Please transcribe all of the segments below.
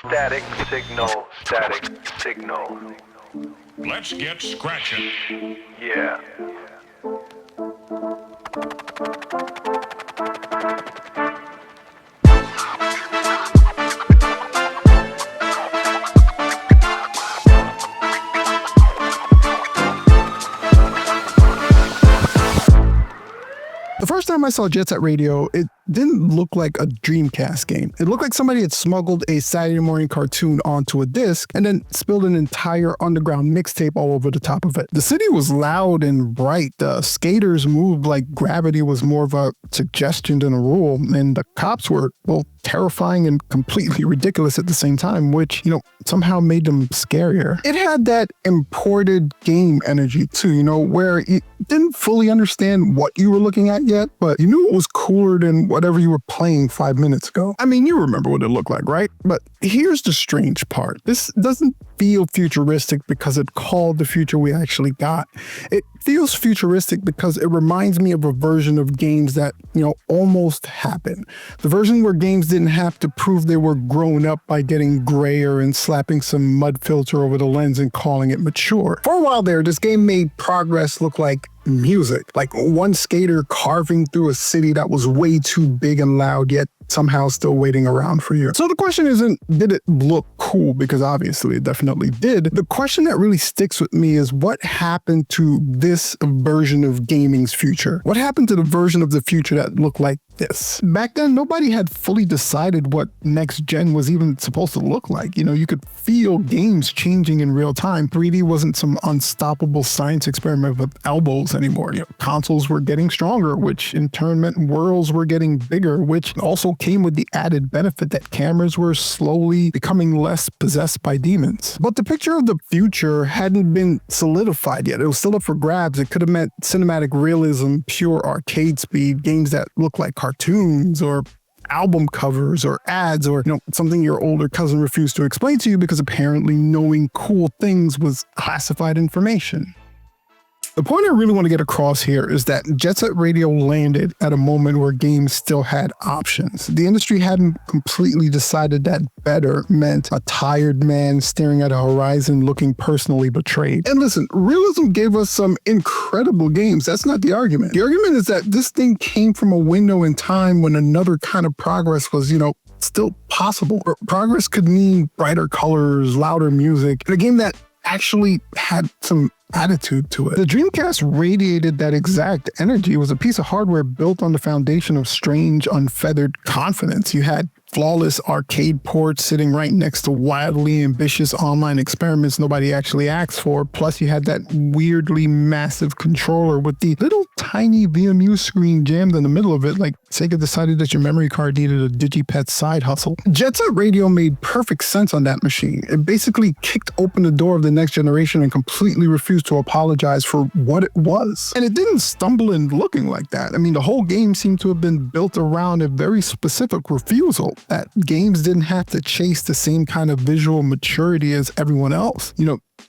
Static signal, static signal. Let's get scratching. Yeah. The first time I saw Jet Set Radio, it didn't look like a Dreamcast game. It looked like somebody had smuggled a Saturday morning cartoon onto a disc and then spilled an entire underground mixtape all over the top of it. The city was loud and bright. The skaters moved like gravity was more of a suggestion than a rule, and the cops were, well, terrifying and completely ridiculous at the same time, which, somehow made them scarier. It had that imported game energy too, where you didn't fully understand what you were looking at yet, but you knew it was cooler than whatever you were playing 5 minutes ago. I mean, you remember what it looked like, right? But here's the strange part. This doesn't feel futuristic because it called the future we actually got. It feels futuristic because it reminds me of a version of games that, almost happened. The version where games didn't have to prove they were grown up by getting grayer and slapping some mud filter over the lens and calling it mature. For a while there, this game made progress look like music, like one skater carving through a city that was way too big and loud, yet somehow still waiting around for you. So the question isn't, did it look cool? Because obviously it definitely did. The question that really sticks with me is what happened to this version of gaming's future? What happened to the version of the future that looked like this? Back then, nobody had fully decided what next gen was even supposed to look like. You could feel games changing in real time. 3D wasn't some unstoppable science experiment with elbows anymore. Consoles were getting stronger, which in turn meant worlds were getting bigger, which also came with the added benefit that cameras were slowly becoming less possessed by demons. But the picture of the future hadn't been solidified yet. It was still up for grabs. It could have meant cinematic realism, pure arcade speed, games that look like cartoons or album covers or ads or something your older cousin refused to explain to you because apparently knowing cool things was classified information. The point I really want to get across here is that Jet Set Radio landed at a moment where games still had options. The industry hadn't completely decided that better meant a tired man staring at a horizon looking personally betrayed. And listen, realism gave us some incredible games. That's not the argument. The argument is that this thing came from a window in time when another kind of progress was, still possible. Progress could mean brighter colors, louder music, and a game that actually had some attitude to it. The Dreamcast radiated that exact energy. It was a piece of hardware built on the foundation of strange, unfeathered confidence. You had flawless arcade ports sitting right next to wildly ambitious online experiments nobody actually asked for. Plus, you had that weirdly massive controller with the little tiny VMU screen jammed in the middle of it, like Sega decided that your memory card needed a Digipet side hustle. Jet Set Radio made perfect sense on that machine. It basically kicked open the door of the next generation and completely refused to apologize for what it was. And it didn't stumble in looking like that. I mean, the whole game seemed to have been built around a very specific refusal that games didn't have to chase the same kind of visual maturity as everyone else.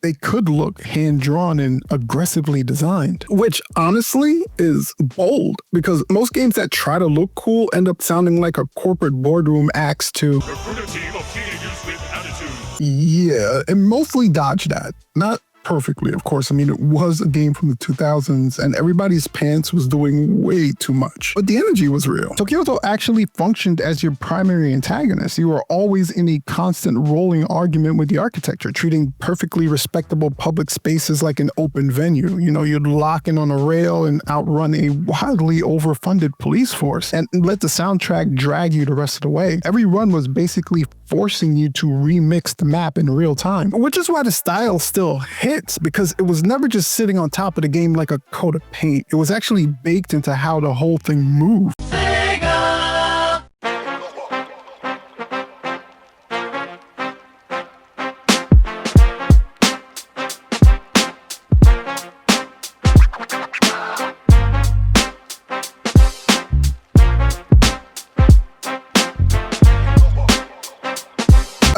They could look hand-drawn and aggressively designed, which honestly is bold because most games that try to look cool end up sounding like a corporate boardroom acts to Recruit a team of teenagers with attitude. Yeah, and mostly dodge that. Not perfectly, of course. I mean, it was a game from the 2000s and everybody's pants was doing way too much, but the energy was real. Tokyoto actually functioned as your primary antagonist. You were always in a constant rolling argument with the architecture, treating perfectly respectable public spaces like an open venue. You'd lock in on a rail and outrun a wildly overfunded police force and let the soundtrack drag you the rest of the way. Every run was basically forcing you to remix the map in real time, which is why the style still hits, because it was never just sitting on top of the game like a coat of paint. It was actually baked into how the whole thing moved.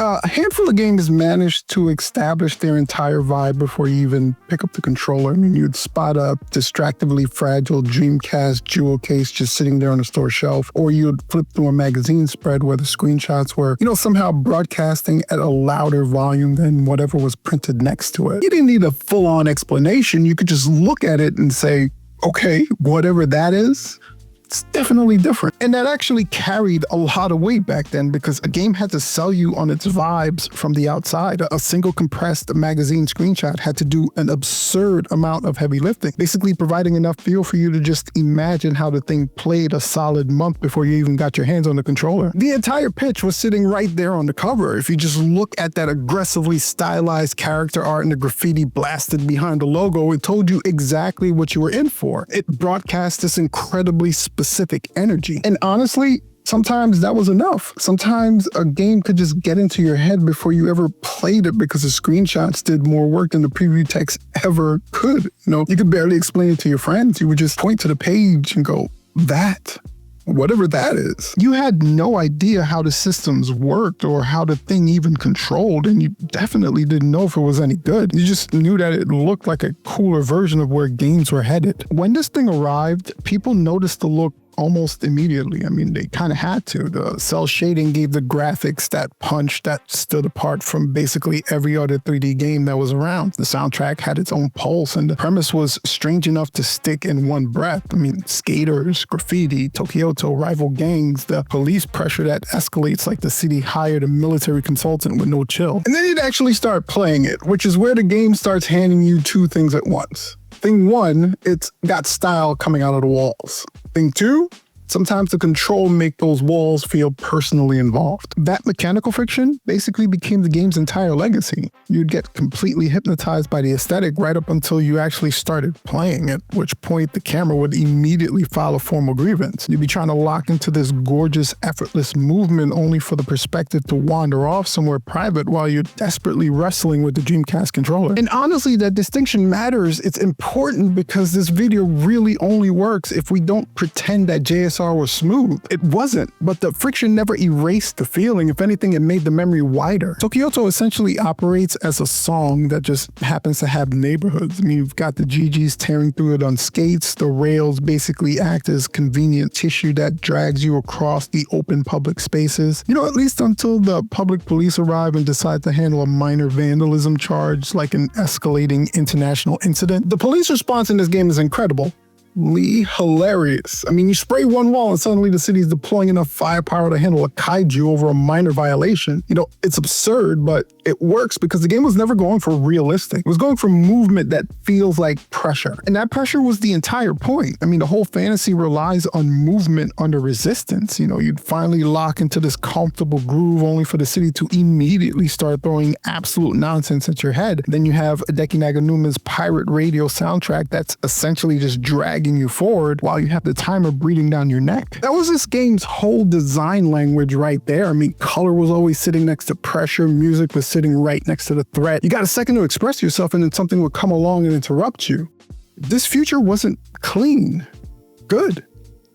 A handful of games managed to establish their entire vibe before you even pick up the controller. I mean, you'd spot a distractingly fragile Dreamcast jewel case just sitting there on the store shelf, or you'd flip through a magazine spread where the screenshots were, somehow broadcasting at a louder volume than whatever was printed next to it. You didn't need a full-on explanation. You could just look at it and say, okay, whatever that is, it's definitely different. And that actually carried a lot of weight back then because a game had to sell you on its vibes from the outside. A single compressed magazine screenshot had to do an absurd amount of heavy lifting, basically providing enough feel for you to just imagine how the thing played a solid month before you even got your hands on the controller. The entire pitch was sitting right there on the cover. If you just look at that aggressively stylized character art and the graffiti blasted behind the logo, it told you exactly what you were in for. It broadcast this incredibly specific energy. And honestly, sometimes that was enough. Sometimes a game could just get into your head before you ever played it because the screenshots did more work than the preview text ever could. You could barely explain it to your friends. You would just point to the page and go, that. Whatever that is. You had no idea how the systems worked or how the thing even controlled, and you definitely didn't know if it was any good. You just knew that it looked like a cooler version of where games were headed. When this thing arrived, people noticed the look almost immediately. I mean, they kind of had to. The cel shading gave the graphics that punch that stood apart from basically every other 3D game that was around. The soundtrack had its own pulse, and the premise was strange enough to stick in one breath. I mean, skaters, graffiti, Tokyoto, rival gangs, the police pressure that escalates like the city hired a military consultant with no chill. And then you'd actually start playing it, which is where the game starts handing you two things at once. Thing one, it's got style coming out of the walls. Thing two, sometimes the control make those walls feel personally involved. That mechanical friction basically became the game's entire legacy. You'd get completely hypnotized by the aesthetic right up until you actually started playing, at which point the camera would immediately file a formal grievance. You'd be trying to lock into this gorgeous, effortless movement only for the perspective to wander off somewhere private while you're desperately wrestling with the Dreamcast controller. And honestly, that distinction matters. It's important because this video really only works if we don't pretend that JSR was smooth. It wasn't, but the friction never erased the feeling. If anything, it made the memory wider. Tokyoto essentially operates as a song that just happens to have neighborhoods. I mean, you've got the GGs tearing through it on skates. The rails basically act as convenient tissue that drags you across the open public spaces. At least until the public police arrive and decide to handle a minor vandalism charge like an escalating international incident. The police response in this game is incredible. Hilarious. I mean, you spray one wall and suddenly the city is deploying enough firepower to handle a kaiju over a minor violation. It's absurd, but it works because the game was never going for realistic. It was going for movement that feels like pressure. And that pressure was the entire point. I mean, the whole fantasy relies on movement under resistance. You'd finally lock into this comfortable groove only for the city to immediately start throwing absolute nonsense at your head. Then you have Hideki Naganuma's pirate radio soundtrack that's essentially just dragging you forward while you have the timer breathing down your neck. That was this game's whole design language right there. I mean, color was always sitting next to pressure, music was sitting right next to the threat. You got a second to express yourself and then something would come along and interrupt you. This future wasn't clean. Good.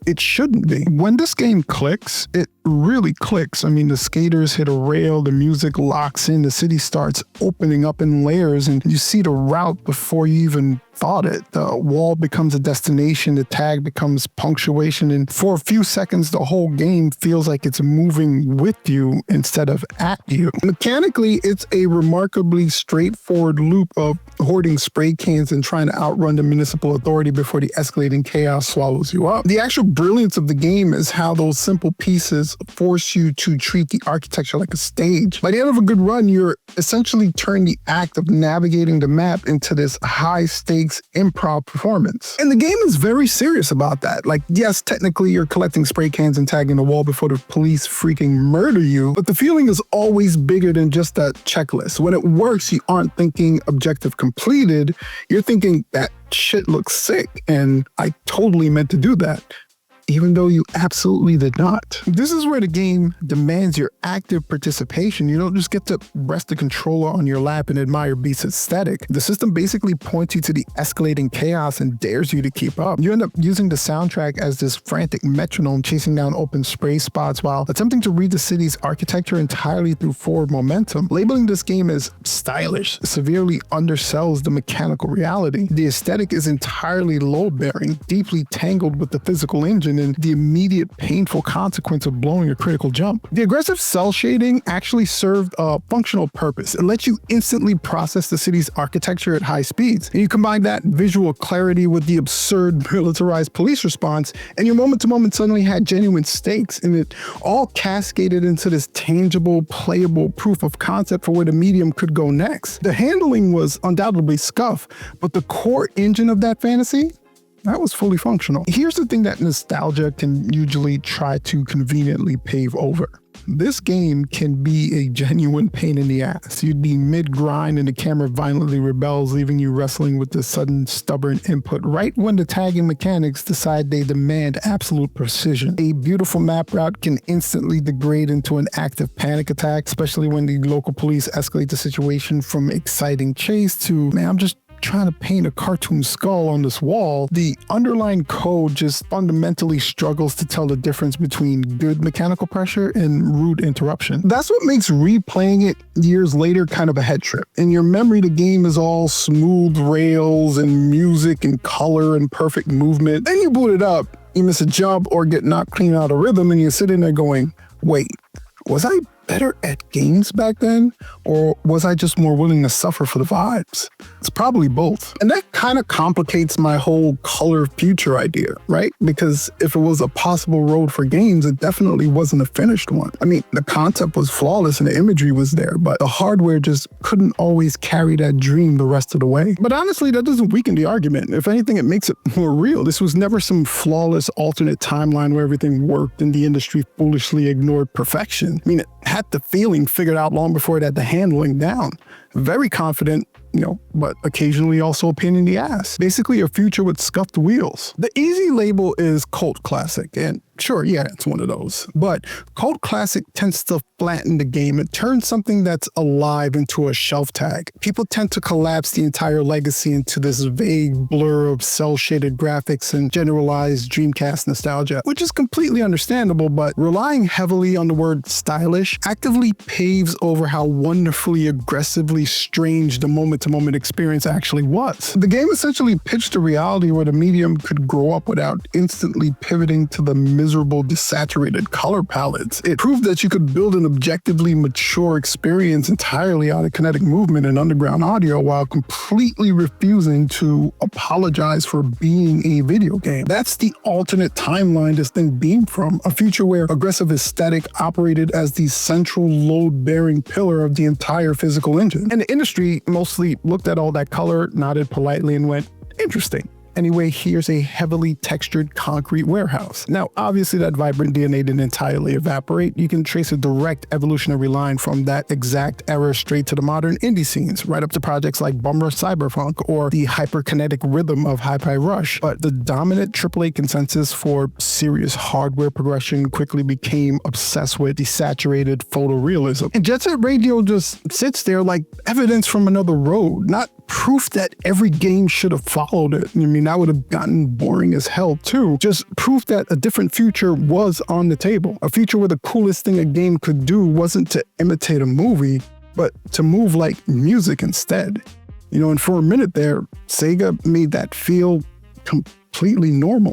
It shouldn't be. When this game clicks, it really clicks. I mean, the skaters hit a rail, the music locks in, the city starts opening up in layers, and you see the route before you even thought it. The wall becomes a destination, the tag becomes punctuation, and for a few seconds, the whole game feels like it's moving with you instead of at you. Mechanically, it's a remarkably straightforward loop of hoarding spray cans and trying to outrun the municipal authority before the escalating chaos swallows you up. The actual brilliance of the game is how those simple pieces force you to treat the architecture like a stage. By the end of a good run, you're essentially turning the act of navigating the map into this high-stakes improv performance. And the game is very serious about that. Like, yes, technically you're collecting spray cans and tagging the wall before the police freaking murder you, but the feeling is always bigger than just a checklist. When it works, you aren't thinking objective completed, you're thinking that shit looks sick, and I totally meant to do that. even though you absolutely did not. This is where the game demands your active participation. You don't just get to rest the controller on your lap and admire beats aesthetic. The system basically points you to the escalating chaos and dares you to keep up. You end up using the soundtrack as this frantic metronome chasing down open spray spots while attempting to read the city's architecture entirely through forward momentum. Labeling this game as stylish severely undersells the mechanical reality. The aesthetic is entirely load-bearing, deeply tangled with the physical engine and the immediate painful consequence of blowing a critical jump. The aggressive cell shading actually served a functional purpose. It lets you instantly process the city's architecture at high speeds. And you combine that visual clarity with the absurd militarized police response, and your moment-to-moment suddenly had genuine stakes, and it all cascaded into this tangible, playable proof of concept for where the medium could go next. The handling was undoubtedly scuff, but the core engine of that fantasy, that was fully functional. Here's the thing that nostalgia can usually try to conveniently pave over. This game can be a genuine pain in the ass. You'd be mid-grind and the camera violently rebels, leaving you wrestling with the sudden stubborn input right when the tagging mechanics decide they demand absolute precision. A beautiful map route can instantly degrade into an active panic attack, especially when the local police escalate the situation from exciting chase to, man, I'm just trying to paint a cartoon skull on this wall. The underlying code just fundamentally struggles to tell the difference between good mechanical pressure and rude interruption. That's what makes replaying it years later kind of a head trip. In your memory, the game is all smooth rails and music and color and perfect movement. Then you boot it up, you miss a jump or get knocked clean out of rhythm, and you're sitting there going, wait, was I better at games back then? Or was I just more willing to suffer for the vibes? It's probably both. And that kind of complicates my whole color future idea, right? Because if it was a possible road for games, it definitely wasn't a finished one. I mean, the concept was flawless and the imagery was there, but the hardware just couldn't always carry that dream the rest of the way. But honestly, that doesn't weaken the argument. If anything, it makes it more real. This was never some flawless alternate timeline where everything worked and the industry foolishly ignored perfection. I mean, it had the feeling figured out long before it had the handling down. Very confident, but occasionally also a pain in the ass. Basically a future with scuffed wheels. The easy label is cult classic, and sure, yeah, it's one of those. But cult classic tends to flatten the game. It turns something that's alive into a shelf tag. People tend to collapse the entire legacy into this vague blur of cel-shaded graphics and generalized Dreamcast nostalgia, which is completely understandable, but relying heavily on the word stylish actively paves over how wonderfully aggressively strange the moment-to-moment experience actually was. The game essentially pitched a reality where the medium could grow up without instantly pivoting to the miserable desaturated color palettes. It proved that you could build an objectively mature experience entirely out of kinetic movement and underground audio while completely refusing to apologize for being a video game. That's the alternate timeline this thing beamed from, a future where aggressive aesthetic operated as the central load-bearing pillar of the entire physical engine. And the industry mostly looked at all that color, nodded politely, and went, interesting. Anyway, here's a heavily textured concrete warehouse. Now, obviously that vibrant DNA didn't entirely evaporate. You can trace a direct evolutionary line from that exact era straight to the modern indie scenes, right up to projects like Bumrush Cyberpunk or the hyperkinetic rhythm of Hi-Fi Rush. But the dominant AAA consensus for serious hardware progression quickly became obsessed with desaturated photorealism. And Jet Set Radio just sits there like evidence from another road, not proof that every game should have followed it. I mean, that would have gotten boring as hell too. Just proof that a different future was on the table. A future where the coolest thing a game could do wasn't to imitate a movie, but to move like music instead. And for a minute there, Sega made that feel completely normal.